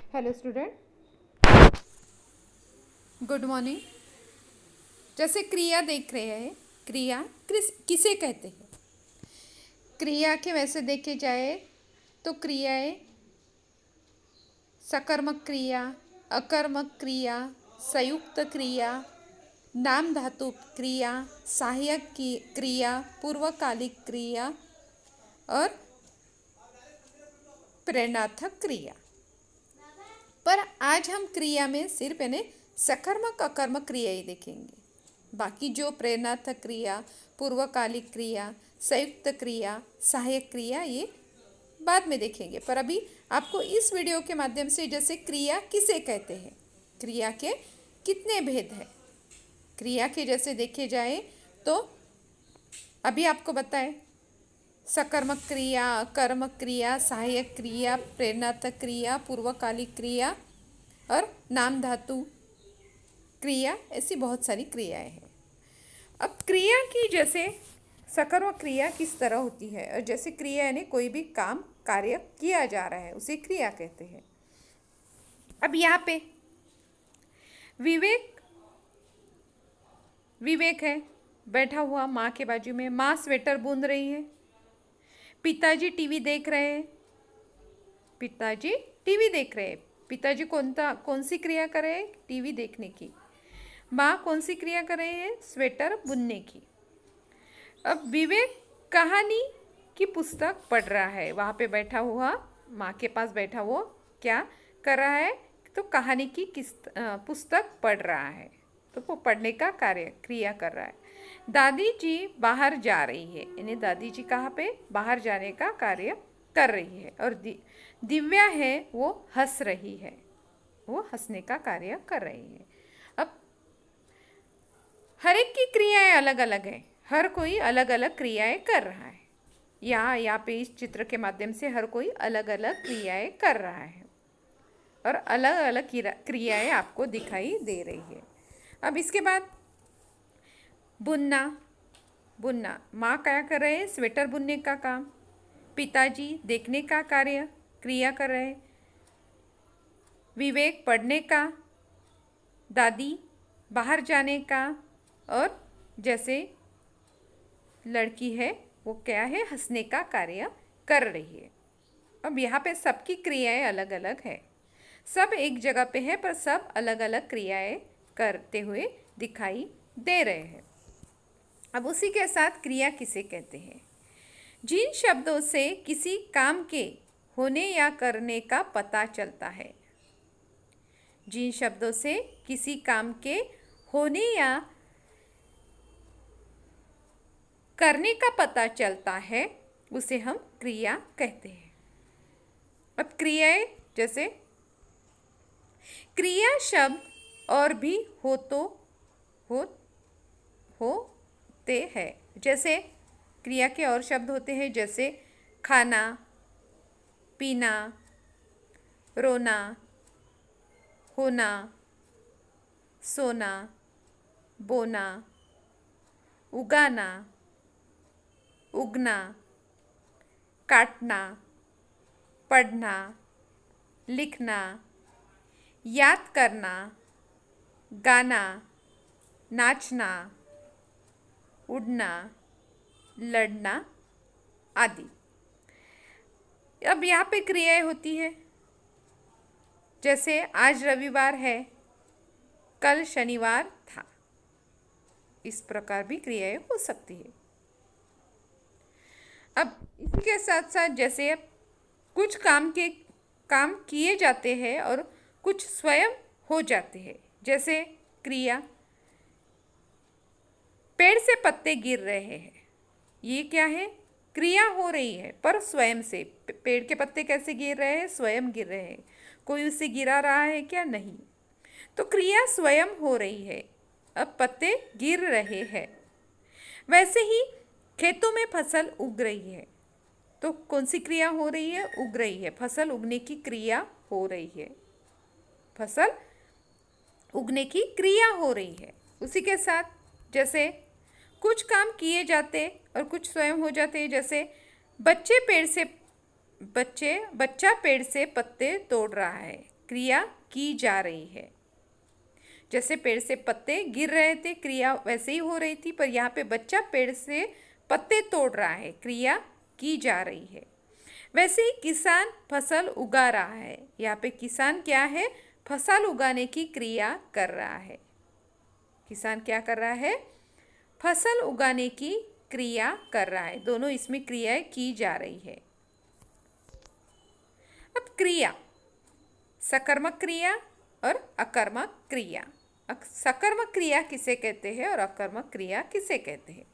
Hello student, good morning. जैसे क्रिया देख रहे हैं, क्रिया किसे कहते हैं? क्रिया के वैसे देखे जाए तो क्रियाएं सकर्मक क्रिया, अकर्मक क्रिया, संयुक्त क्रिया, नाम धातु क्रिया, सहायक क्रिया, पूर्वकालिक क्रिया और प्रेरणार्थक क्रिया। पर आज हम क्रिया में सिर्फ यानी सकर्मक अकर्मक क्रिया ही देखेंगे। बाकी जो प्रेरणार्थक क्रिया, पूर्वकालिक क्रिया, संयुक्त क्रिया, सहायक क्रिया ये बाद में देखेंगे। पर अभी आपको इस वीडियो के माध्यम से जैसे क्रिया किसे कहते हैं, क्रिया के कितने भेद हैं, क्रिया के जैसे देखे जाए तो अभी आपको बताएं सकर्मक क्रिया, कर्मक क्रिया, सहायक क्रिया, प्रेरणार्थक क्रिया, पूर्वकालिक क्रिया और नाम धातु क्रिया, ऐसी बहुत सारी क्रियाएं हैं। अब क्रिया की जैसे सकर्मक क्रिया किस तरह होती है, और जैसे क्रिया यानी कोई भी काम कार्य किया जा रहा है उसे क्रिया कहते हैं। अब यहाँ पे विवेक विवेक है बैठा हुआ माँ के बाजू में, माँ स्वेटर बूंद रही है। पिताजी टीवी देख रहे हैं, पिताजी टीवी देख रहे हैं। पिताजी कौन सी क्रिया कर रहे हैं? टीवी देखने की। माँ कौन सी क्रिया कर रहे हैं? स्वेटर बुनने की। अब विवेक कहानी की पुस्तक पढ़ रहा है, वहाँ पे बैठा हुआ माँ के पास बैठा वो क्या कर रहा है? तो कहानी की पुस्तक पढ़ रहा है, तो वो पढ़ने का कार्य क्रिया कर रहा है। दादी जी बाहर जा रही है, यानी दादी जी कहाँ पे? बाहर जाने का कार्य कर रही है। और दिव्या है वो हंस रही है, वो हंसने का कार्य कर रही है। अब हर एक की क्रियाएं अलग अलग हैं, हर कोई अलग अलग क्रियाएं कर रहा है। यहाँ पे इस चित्र के माध्यम से हर कोई अलग अलग क्रियाएं कर रहा है और अलग अलग क्रियाएं आपको दिखाई दे रही है। अब इसके बाद बुनना, बुनना माँ क्या कर रहे हैं? स्वेटर बुनने का काम। पिताजी देखने का कार्य क्रिया कर रहे हैं। विवेक पढ़ने का, दादी बाहर जाने का, और जैसे लड़की है वो क्या है? हंसने का कार्य कर रही है। अब यहाँ पे सबकी क्रियाएं अलग अलग है, सब एक जगह पे है पर सब अलग अलग क्रियाएं करते हुए दिखाई दे रहे हैं। अब उसी के साथ क्रिया किसे कहते हैं? जिन शब्दों से किसी काम के होने या करने का पता चलता है, जिन शब्दों से किसी काम के होने या करने का पता चलता है उसे हम क्रिया कहते हैं। अब क्रियाएं जैसे क्रिया शब्द और भी होते हैं, जैसे क्रिया के और शब्द होते हैं, जैसे खाना, पीना, रोना, होना, सोना, बोना, उगाना, उगना, काटना, पढ़ना, लिखना, याद करना, गाना, नाचना, उड़ना, लड़ना आदि। अब यहाँ पे क्रियाएं होती है, जैसे आज रविवार है, कल शनिवार था। इस प्रकार भी क्रियाएं हो सकती है। अब इसी के साथ साथ जैसे कुछ काम किए जाते हैं और कुछ स्वयं हो जाते हैं, जैसे क्रिया पेड़ से पत्ते गिर रहे हैं, ये क्या है? क्रिया हो रही है पर स्वयं से। पेड़ के पत्ते कैसे गिर रहे हैं? स्वयं गिर रहे हैं। कोई उसे गिरा रहा है क्या? नहीं। तो क्रिया स्वयं हो रही है, अब पत्ते गिर रहे हैं। वैसे ही खेतों में फसल उग रही है, तो कौन सी क्रिया हो रही है? उग रही है, फसल उगने की क्रिया हो रही है, फसल उगने की क्रिया हो रही है। उसी के साथ जैसे कुछ काम किए जाते और कुछ स्वयं हो जाते हैं, जैसे बच्चा पेड़ से पत्ते तोड़ रहा है, क्रिया की जा रही है। जैसे पेड़ से पत्ते गिर रहे थे, क्रिया वैसे ही हो रही थी, पर यहाँ पे बच्चा पेड़ से पत्ते तोड़ रहा है, क्रिया की जा रही है। वैसे ही किसान फसल उगा रहा है। यहाँ पे किसान क्या है? फसल उगाने की क्रिया कर रहा है। किसान क्या कर रहा है? फसल उगाने की क्रिया कर रहा है। दोनों इसमें क्रियाएं की जा रही है। अब क्रिया, सकर्मक क्रिया और अकर्मक क्रिया। सकर्मक क्रिया किसे कहते हैं और अकर्मक क्रिया किसे कहते हैं?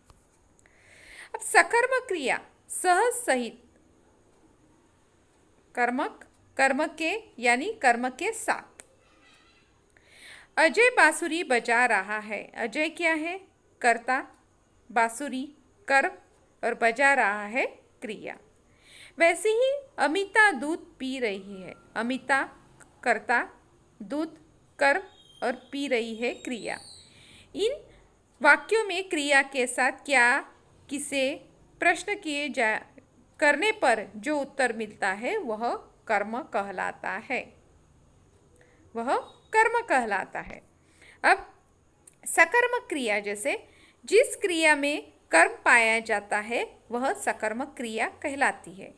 अब सकर्मक क्रिया सह सहित कर्मक, कर्म के यानी कर्म के साथ। अजय बांसुरी बजा रहा है। अजय क्या है? कर्ता, बांसुरी कर्म और बजा रहा है क्रिया। वैसे ही अमिता दूध पी रही है। अमिता कर्ता, दूध कर्म और पी रही है क्रिया। इन वाक्यों में क्रिया के साथ क्या, किसे प्रश्न किए जा करने पर जो उत्तर मिलता है वह कर्म कहलाता है। वह कर्म कहलाता है। अब सकर्मक क्रिया, जैसे जिस क्रिया में कर्म पाया जाता है वह सकर्मक क्रिया कहलाती है।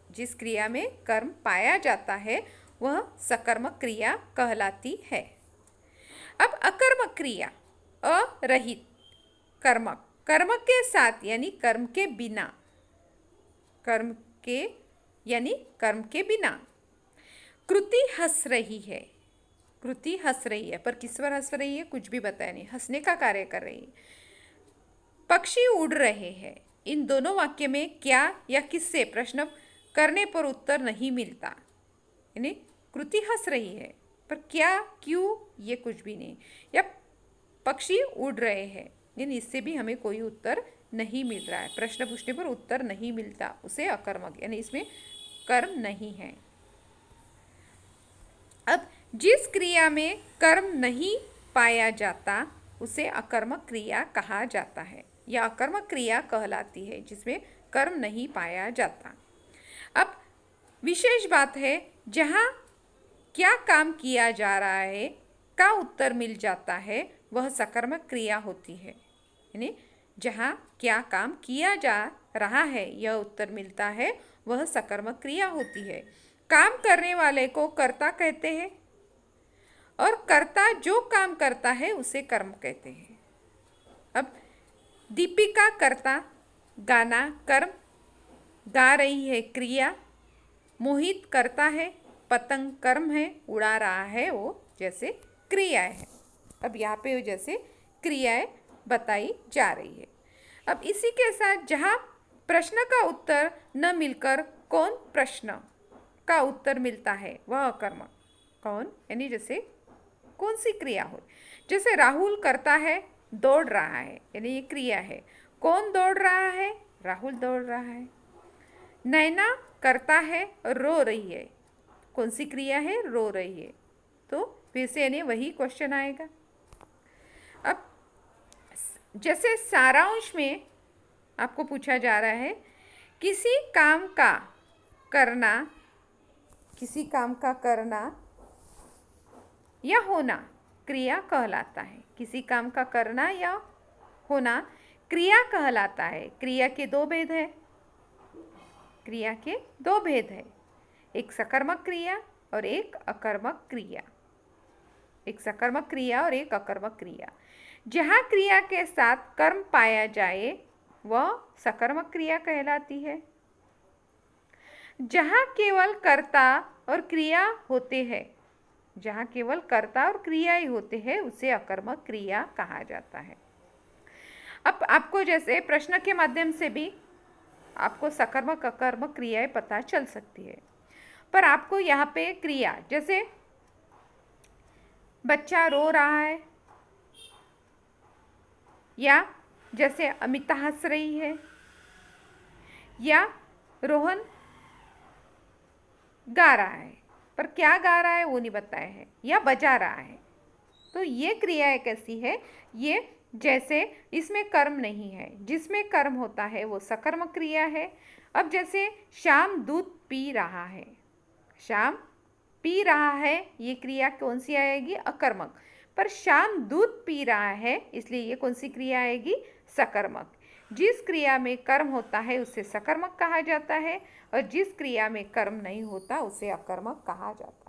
जिस क्रिया में कर्म पाया जाता है वह सकर्मक क्रिया कहलाती है। अब अकर्मक क्रिया, अरहित कर्मक, कर्म के साथ यानी कर्म के बिना, कर्म के यानी कर्म के बिना। कृति हंस रही है। कृति हंस रही है, पर किस पर हंस रही है कुछ भी बताया नहीं, हंसने का कार्य कर रही है। पक्षी उड़ रहे हैं। इन दोनों वाक्य में क्या या किससे प्रश्न करने पर उत्तर नहीं मिलता। यानी कृति हंस रही है, पर क्या, क्यों, ये कुछ भी नहीं। या पक्षी उड़ रहे हैं, यानी इससे भी हमें कोई उत्तर नहीं मिल रहा है। प्रश्न पूछने पर उत्तर नहीं मिलता, उसे अकर्मक, यानी इसमें कर्म नहीं है। अब जिस क्रिया में कर्म नहीं पाया जाता उसे अकर्मक क्रिया कहा जाता है, या अकर्मक क्रिया कहलाती है जिसमें कर्म नहीं पाया जाता। अब विशेष बात है, जहाँ क्या काम किया जा रहा है का उत्तर मिल जाता है वह सकर्मक क्रिया होती है। यानी जहाँ क्या काम किया जा रहा है यह उत्तर मिलता है वह सकर्मक क्रिया होती है। काम करने वाले को कर्ता कहते हैं और कर्ता जो काम करता है उसे कर्म कहते हैं। अब दीपिका कर्ता, गाना कर्म, गा रही है क्रिया। मोहित करता है, पतंग कर्म है, उड़ा रहा है वो जैसे क्रियाएं हैं। अब यहाँ पे जैसे क्रियाएं बताई जा रही है। अब इसी के साथ जहाँ प्रश्न का उत्तर न मिलकर कौन प्रश्न का उत्तर मिलता है वह अकर्मक। कौन यानी जैसे कौन सी क्रिया हो, जैसे राहुल करता है, दौड़ रहा है, यानी ये क्रिया है। कौन दौड़ रहा है? राहुल दौड़ रहा है। नैना करता है और रो रही है, कौन सी क्रिया है? रो रही है। तो फिर से यानी वही क्वेश्चन आएगा। अब जैसे सारांश में आपको पूछा जा रहा है, किसी काम का करना, किसी काम का करना या होना क्रिया कहलाता है। किसी काम का करना या होना क्रिया कहलाता है। क्रिया के दो भेद है। क्रिया के दो भेद है, एक सकर्मक क्रिया और एक अकर्मक क्रिया। एक सकर्मक क्रिया और एक अकर्मक क्रिया। जहाँ क्रिया के साथ कर्म पाया जाए वह सकर्मक क्रिया कहलाती है। जहाँ केवल कर्ता और क्रिया होते हैं, जहाँ केवल कर्ता और क्रिया ही होते हैं उसे अकर्मक क्रिया कहा जाता है। अब आपको जैसे प्रश्न के माध्यम से भी आपको सकर्मक अकर्मक क्रियाएं पता चल सकती है, पर आपको यहाँ पे क्रिया, जैसे बच्चा रो रहा है या जैसे अमिता हंस रही है या रोहन गा रहा है, पर क्या गा रहा है वो नहीं बताया है, या बजा रहा है। तो ये क्रिया कैसी है? ये जैसे इसमें कर्म नहीं है, जिसमें कर्म होता है वो सकर्मक क्रिया है। अब जैसे श्याम दूध पी रहा है, श्याम पी रहा है, ये क्रिया कौन सी आएगी? अकर्मक। पर श्याम दूध पी रहा है, इसलिए ये कौन सी क्रिया आएगी? सकर्मक। जिस क्रिया में कर्म होता है उसे सकर्मक कहा जाता है और जिस क्रिया में कर्म नहीं होता उसे अकर्मक कहा जाता है।